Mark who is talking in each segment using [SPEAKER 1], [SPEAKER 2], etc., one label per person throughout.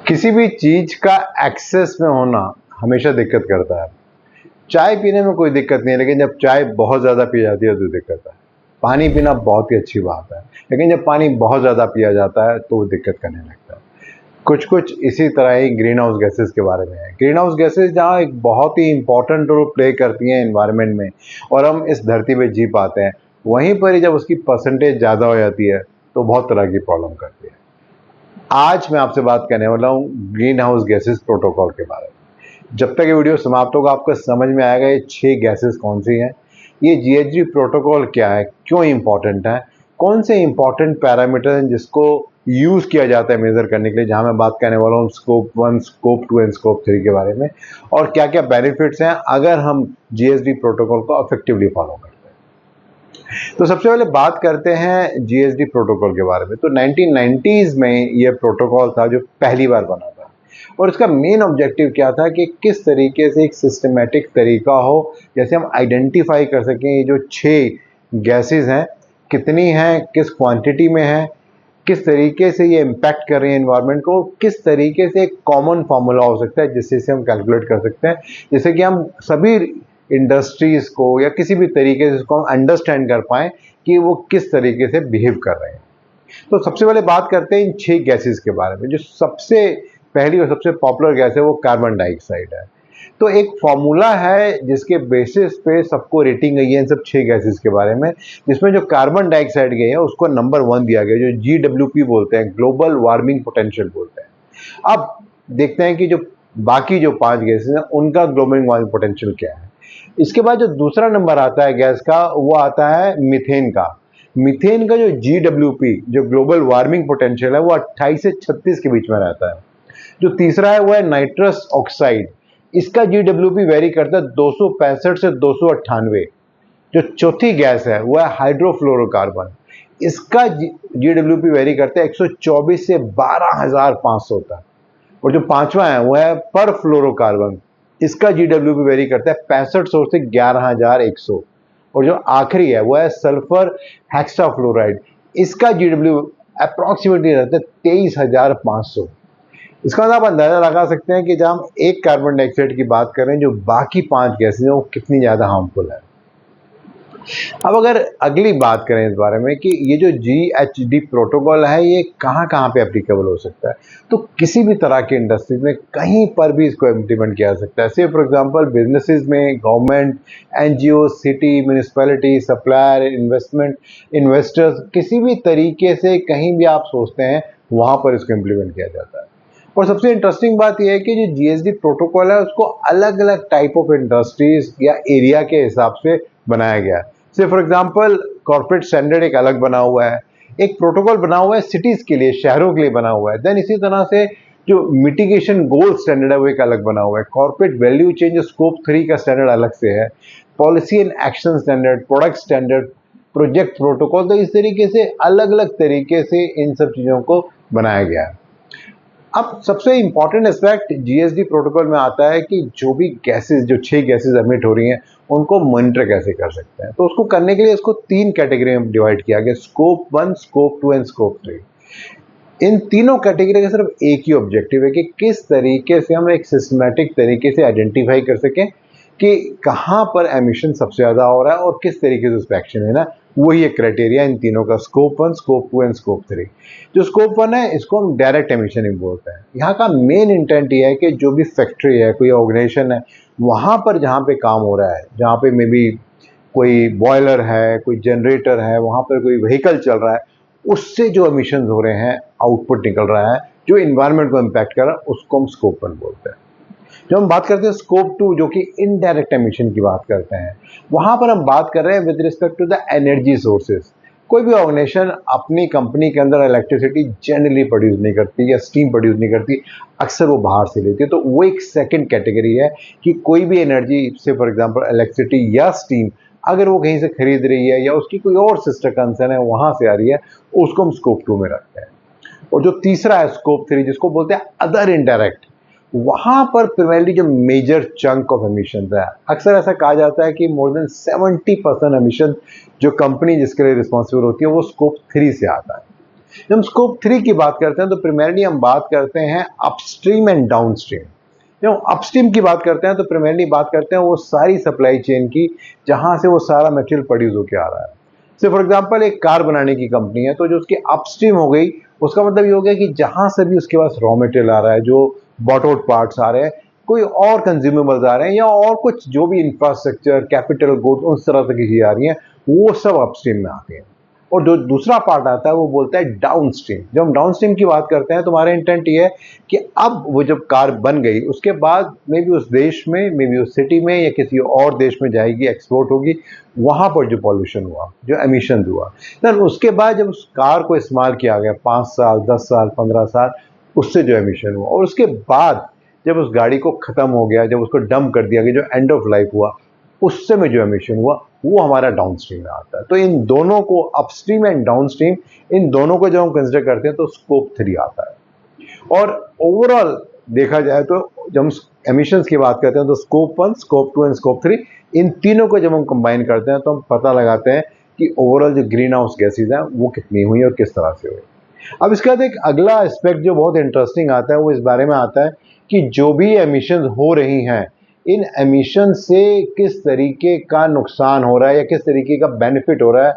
[SPEAKER 1] किसी भी चीज का एक्सेस में होना हमेशा दिक्कत करता है। चाय पीने में कोई दिक्कत नहीं है, लेकिन जब चाय बहुत ज़्यादा पी जाती है तो दिक्कत है। पानी पीना बहुत ही अच्छी बात है, लेकिन जब पानी बहुत ज़्यादा पिया जाता है तो वो दिक्कत करने लगता है। कुछ कुछ इसी तरह ही ग्रीन हाउस गैसेस के बारे में है। ग्रीन हाउस गैसेस जहाँ एक बहुत ही इंपॉर्टेंट रोल प्ले करती हैं एनवायरनमेंट में और हम इस धरती पे जी पाते हैं, वहीं पर ही जब उसकी परसेंटेज ज़्यादा हो जाती है तो बहुत तरह की प्रॉब्लम करती है। आज मैं आपसे बात करने वाला हूँ ग्रीन हाउस गैसेस प्रोटोकॉल के बारे में। जब तक ये वीडियो समाप्त होगा आपको समझ में आएगा ये 6 गैसेस कौन सी हैं, ये जीएचजी प्रोटोकॉल क्या है, क्यों इंपॉर्टेंट है, कौन से इंपॉर्टेंट पैरामीटर हैं जिसको यूज़ किया जाता है मेज़र करने के लिए। जहाँ मैं बात करने वाला हूँ स्कोप 1, स्कोप 2 एंड स्कोप 3 के बारे में, और क्या क्या बेनिफिट्स हैं अगर हम जीएचजी प्रोटोकॉल को इफेक्टिवली फॉलो करते हैं। तो सबसे पहले बात करते हैं जीएसडी प्रोटोकॉल के बारे में। तो 1990s में ये प्रोटोकॉल था जो पहली बार बना था, और इसका मेन ऑब्जेक्टिव क्या था कि किस तरीके से एक सिस्टमेटिक तरीका हो जैसे हम आइडेंटिफाई कर सकें ये जो 6 गैसेस हैं कितनी हैं, किस क्वांटिटी में है, किस तरीके से ये इम्पैक्ट कर रही है एनवायरनमेंट को, किस तरीके से एक कॉमन फार्मूला हो सकता है जिससे हम कैलकुलेट कर सकते हैं, जैसे कि हम सभी इंडस्ट्रीज को या किसी भी तरीके से इसको हम अंडरस्टैंड कर पाएँ कि वो किस तरीके से बिहेव कर रहे हैं। तो सबसे पहले बात करते हैं इन 6 गैसेस के बारे में। जो सबसे पहली और सबसे पॉपुलर गैस है वो कार्बन डाइऑक्साइड है। तो एक फॉर्मूला है जिसके बेसिस पे सबको रेटिंग गई है इन सब 6 गैसेस के बारे में, जिसमें जो कार्बन डाइऑक्साइड गई है उसको नंबर 1 दिया गया, जो GWP बोलते हैं, ग्लोबल वार्मिंग पोटेंशियल बोलते हैं। अब देखते हैं कि जो बाकी जो 5 गैसेस हैं उनका ग्लोबल वार्मिंग पोटेंशियल क्या है। इसके बाद जो दूसरा नंबर आता है गैस का, वो आता है मीथेन का। मीथेन का जो GWP, जो ग्लोबल वार्मिंग पोटेंशियल है, वो 28 से 36 के बीच में रहता है। जो तीसरा है वो है नाइट्रस ऑक्साइड, इसका GWP वेरी करता है 265 से 298। जो चौथी गैस है वो है हाइड्रोफ्लोरोकार्बन, इसका GWP वेरी करता है 124 से 12,500 तक। और जो पांचवा है वो है पर फ्लोरोकार्बन, इसका GWP वेरी करता है 6500 से 11,100। और जो आखिरी है वो है सल्फर हेक्साफ्लोराइड, इसका GWP अप्रॉक्सीमेटली रहता है 23,500। इसका मतलब आप अंदाजा लगा सकते हैं कि जब हम एक कार्बन डाइऑक्साइड की बात करें, जो बाकी 5 गैसेज हैं वो कितनी ज़्यादा हार्मफुल है। अब अगर अगली बात करें इस बारे में कि ये जो GHG प्रोटोकॉल है ये कहाँ कहाँ पे एप्लीकेबल हो सकता है, तो किसी भी तरह की इंडस्ट्री में कहीं पर भी इसको इम्प्लीमेंट किया जा सकता है। से फॉर एग्जांपल बिजनेसेस में, government, NGO, city, municipality, supplier, investors, किसी भी तरीके से कहीं भी आप सोचते हैं वहाँ पर इसको इम्प्लीमेंट किया जाता है। और सबसे इंटरेस्टिंग बात यह है कि जो GHG प्रोटोकॉल है उसको अलग अलग टाइप ऑफ इंडस्ट्रीज या एरिया के हिसाब से बनाया गया है। से फॉर एग्जांपल कॉर्पोरेट स्टैंडर्ड एक अलग बना हुआ है, एक प्रोटोकॉल बना हुआ है सिटीज के लिए, शहरों के लिए बना हुआ है। देन इसी तरह से जो मिटिगेशन गोल स्टैंडर्ड है वो एक अलग बना हुआ है। कॉर्पोरेट वैल्यू चेंज स्कोप 3 का स्टैंडर्ड अलग से है। Policy and action standard, product standard, project protocol, तो इस तरीके से अलग अलग तरीके से इन सब चीज़ों को बनाया गया है। अब सबसे इंपॉर्टेंट एस्पेक्ट GHG प्रोटोकॉल में आता है कि जो भी गैसेस, जो 6 गैसेस एमिट हो रही हैं उनको मॉनिटर कैसे कर सकते हैं। तो उसको करने के लिए इसको 3 कैटेगरी में डिवाइड किया गया, स्कोप 1, स्कोप 2 एंड स्कोप 3। इन तीनों कैटेगरी का सिर्फ एक ही ऑब्जेक्टिव है कि किस तरीके से हम एक सिस्टमैटिक तरीके से आइडेंटिफाई कर सकें कि कहाँ पर एमिशन सबसे ज़्यादा हो रहा है और किस तरीके से उस पर एक्शन लेना। वही एक क्राइटेरिया इन तीनों का, स्कोप 1, स्कोप 2 एंड स्कोप 3। जो स्कोप 1 है इसको हम डायरेक्ट एमिशन ही बोलते हैं। यहाँ का मेन इंटेंट ये है कि जो भी फैक्ट्री है, कोई ऑर्गेनाइजेशन है, वहाँ पर जहाँ पे काम हो रहा है, जहाँ पे मे बी कोई बॉयलर है, कोई जनरेटर है, वहाँ पर कोई व्हीकल चल रहा है, उससे जो एमिशन हो रहे हैं, आउटपुट निकल रहा है जो इन्वायरमेंट को इम्पैक्ट कर रहा है, उसको हम स्कोप 1 बोलते हैं। जब हम बात करते हैं स्कोप 2 जो कि इनडायरेक्ट एमिशन की बात करते हैं, वहाँ पर हम बात कर रहे हैं with respect to the energy sources. कोई भी ऑर्गेनाइजेशन अपनी कंपनी के अंदर इलेक्ट्रिसिटी जनरली प्रोड्यूस नहीं करती या स्टीम प्रोड्यूस नहीं करती, अक्सर वो बाहर से लेती है। तो वो एक सेकंड कैटेगरी है कि कोई भी एनर्जी, से फॉर एग्जांपल इलेक्ट्रिसिटी या स्टीम, अगर वो कहीं से खरीद रही है या उसकी कोई और सिस्टर कंसर्न है वहाँ से आ रही है, उसको हम स्कोप 2 में रखते हैं। और जो तीसरा है स्कोप 3, जिसको बोलते हैं अदर इनडायरेक्ट, वहाँ पर प्रिमाइरली जो मेजर चंक ऑफ एमिशन है, अक्सर ऐसा कहा जाता है कि मोर देन 70% एमिशन जो कंपनी जिसके लिए रिस्पॉन्सिबल होती है वो स्कोप 3 से आता है। जब हम स्कोप 3 की बात करते हैं तो प्राइमरली हम बात करते हैं अपस्ट्रीम एंड डाउनस्ट्रीम। जब हम अपस्ट्रीम की बात करते हैं तो प्राइमरली बात करते हैं वो सारी सप्लाई चेन की जहां से वो सारा मटेरियल प्रोड्यूस होकर आ रहा है। से फॉर एग्जांपल एक कार बनाने की कंपनी है, तो जो उसकी अपस्ट्रीम हो गई, उसका मतलब ये हो गया कि जहां से भी उसके पास रॉ मटेरियल आ रहा है, जो बॉट आउट पार्ट्स आ रहे हैं, कोई और कंज्यूमेबल्स आ रहे हैं, या और कुछ जो भी इंफ्रास्ट्रक्चर, कैपिटल गुड्स, उस तरह से की चीजें आ रही हैं, वो सब अपस्ट्रीम में आती हैं। और जो दूसरा पार्ट आता है वो बोलता है डाउनस्ट्रीम। जब हम डाउनस्ट्रीम की बात करते हैं तो हमारा इंटेंट ये है कि अब वो जब कार बन गई, उसके बाद मे बी उस देश में, मे बी उस सिटी में या किसी और देश में जाएगी, एक्सपोर्ट होगी, वहां पर जो पॉल्यूशन हुआ, जो एमिशन हुआ, देन उसके बाद जब उस कार को इस्तेमाल किया गया 5 साल, 10 साल, 15 साल, उससे जो एमिशन हुआ, और उसके बाद जब उस गाड़ी को खत्म हो गया, जब उसको डंप कर दिया गया, जो एंड ऑफ लाइफ हुआ, उससे में जो एमिशन हुआ, वो हमारा डाउनस्ट्रीम में आता है। तो इन दोनों को, अपस्ट्रीम एंड डाउनस्ट्रीम, इन दोनों को जब हम कंसिडर करते हैं तो स्कोप 3 आता है। और ओवरऑल देखा जाए तो जब हम एमिशंस की बात करते हैं तो स्कोप 1, स्कोप 2 एंड स्कोप 3, इन तीनों को जब हम कंबाइन करते हैं तो हम पता लगाते हैं कि ओवरऑल जो ग्रीन हाउस गैसेज हैं वो कितनी हुई और किस तरह से हुई। अब इसके बाद एक अगला एस्पेक्ट जो बहुत इंटरेस्टिंग आता है वो इस बारे में आता है कि जो भी एमिशन हो रही हैं, इन एमिशन से किस तरीके का नुकसान हो रहा है या किस तरीके का बेनिफिट हो रहा है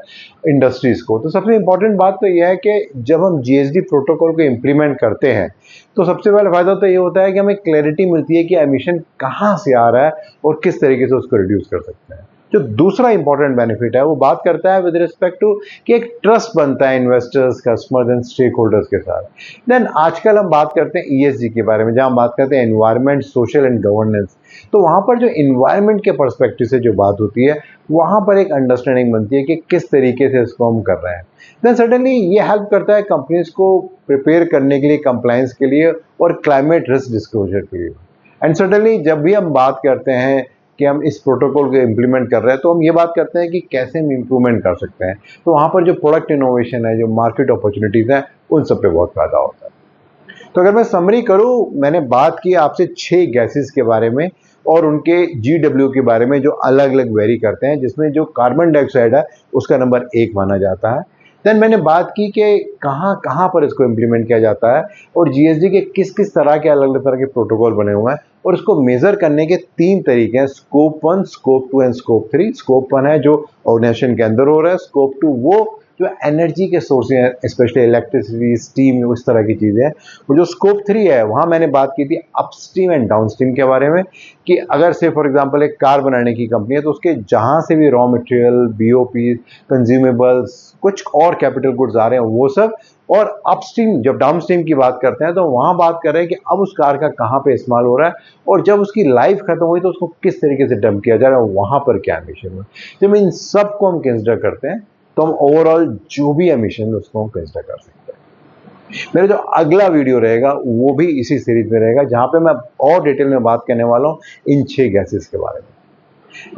[SPEAKER 1] इंडस्ट्रीज को। तो सबसे इंपॉर्टेंट बात तो यह है कि जब हम जीएसडी प्रोटोकॉल को इम्प्लीमेंट करते हैं तो सबसे पहला फायदा तो ये होता है कि हमें क्लैरिटी मिलती है कि एमिशन कहाँ से आ रहा है और किस तरीके से उसको रिड्यूस कर सकते हैं। जो दूसरा इंपॉर्टेंट बेनिफिट है वो बात करता है विद रिस्पेक्ट टू कि एक ट्रस्ट बनता है investors, customers and stake holders के साथ। देन आजकल हम बात करते हैं ईएसजी के बारे में, जहां हम बात करते हैं एनवायरनमेंट, सोशल एंड गवर्नेंस। तो वहां पर जो इन्वायरमेंट के पर्सपेक्टिव से जो बात होती है, वहां पर एक अंडरस्टैंडिंग बनती है कि किस तरीके से इसको हम कर रहे हैं। देन सडनली ये हेल्प करता है कंपनीज को प्रिपेयर करने के लिए, कंप्लायंस के लिए और क्लाइमेट रिस्क डिस्क्लोजर के लिए। एंड सडनली जब भी हम बात करते हैं कि हम इस प्रोटोकॉल को इम्प्लीमेंट कर रहे हैं तो हम ये बात करते हैं कि कैसे हम इम्प्रूवमेंट कर सकते हैं। तो वहाँ पर जो प्रोडक्ट इनोवेशन है, जो मार्केट अपॉर्चुनिटीज़ हैं, उन सब पे बहुत फ़ायदा होता है। तो अगर मैं समरी करूँ, मैंने बात की आपसे 6 गैसेस के बारे में और उनके GW के बारे में जो अलग अलग वेरी करते हैं, जिसमें जो कार्बन डाइऑक्साइड है उसका नंबर 1 माना जाता है। देन मैंने बात की कि कहाँ कहाँ पर इसको इम्प्लीमेंट किया जाता है और जीएसडी के किस किस तरह के अलग अलग तरह के प्रोटोकॉल बने हुए हैं और इसको मेजर करने के 3 तरीके हैं, scope 1, scope 2 and scope 3। Scope 1 है जो ऑर्गेनाइजेशन के अंदर हो रहा है, स्कोप 2 वो जो एनर्जी के सोर्स हैं, स्पेशली इलेक्ट्रिसिटी, स्टीम, उस तरह की चीज़ें हैं। और जो स्कोप 3 है, वहाँ मैंने बात की थी अपस्ट्रीम एंड डाउनस्ट्रीम के बारे में, कि अगर से फॉर एग्जांपल एक कार बनाने की कंपनी है तो उसके जहाँ से भी रॉ मटेरियल, बीओपी, कंज्यूमेबल्स, कुछ और कैपिटल गुड्स आ रहे हैं, वो सब। और अपस्ट्रीम, जब डाउनस्ट्रीम की बात करते हैं तो वहाँ बात कर रहे हैं कि अब उस कार का कहाँ पे इस्तेमाल हो रहा है और जब उसकी लाइफ खत्म हुई तो उसको किस तरीके से डंप किया जा रहा है, वहाँ पर क्या एमिशन हुआ। जब इन सब को हम कंसिडर करते हैं तो हम ओवरऑल जो भी एमिशन उसको हम कंसिडर कर सकते हैं। मेरा जो अगला वीडियो रहेगा वो भी इसी सीरीज में रहेगा, जहाँ पे मैं और डिटेल में बात करने वाला हूँ इन 6 गैसेस के बारे में।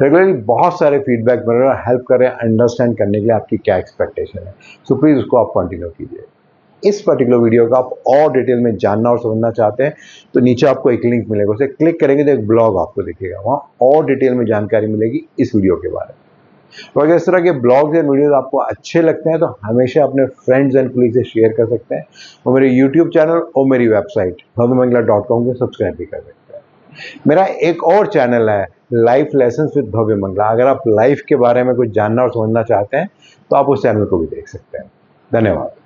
[SPEAKER 1] रेगुलरली बहुत सारे फीडबैक मिल रहे हैं, हेल्प कर रहे हैं अंडरस्टैंड करने के लिए आपकी क्या एक्सपेक्टेशन है। सो प्लीज़ उसको आप कंटिन्यू कीजिए। इस पर्टिकुलर वीडियो का आप और डिटेल में जानना और समझना चाहते हैं तो नीचे आपको एक लिंक मिलेगा, उसे क्लिक करेंगे तो एक ब्लॉग आपको दिखेगा, वहाँ और डिटेल में जानकारी मिलेगी इस वीडियो के बारे में। तो अगर इस तरह के ब्लॉग्स एंड वीडियोस आपको अच्छे लगते हैं तो हमेशा अपने फ्रेंड्स एंड कोलीग से शेयर कर सकते हैं और मेरे यूट्यूब चैनल और मेरी वेबसाइट bhavyamangla.com को सब्सक्राइब भी कर सकते हैं। मेरा एक और चैनल है लाइफ लेसन्स विद भव्य मंगला। अगर आप लाइफ के बारे में कुछ जानना और समझना चाहते हैं तो आप उस चैनल को भी देख सकते हैं। धन्यवाद।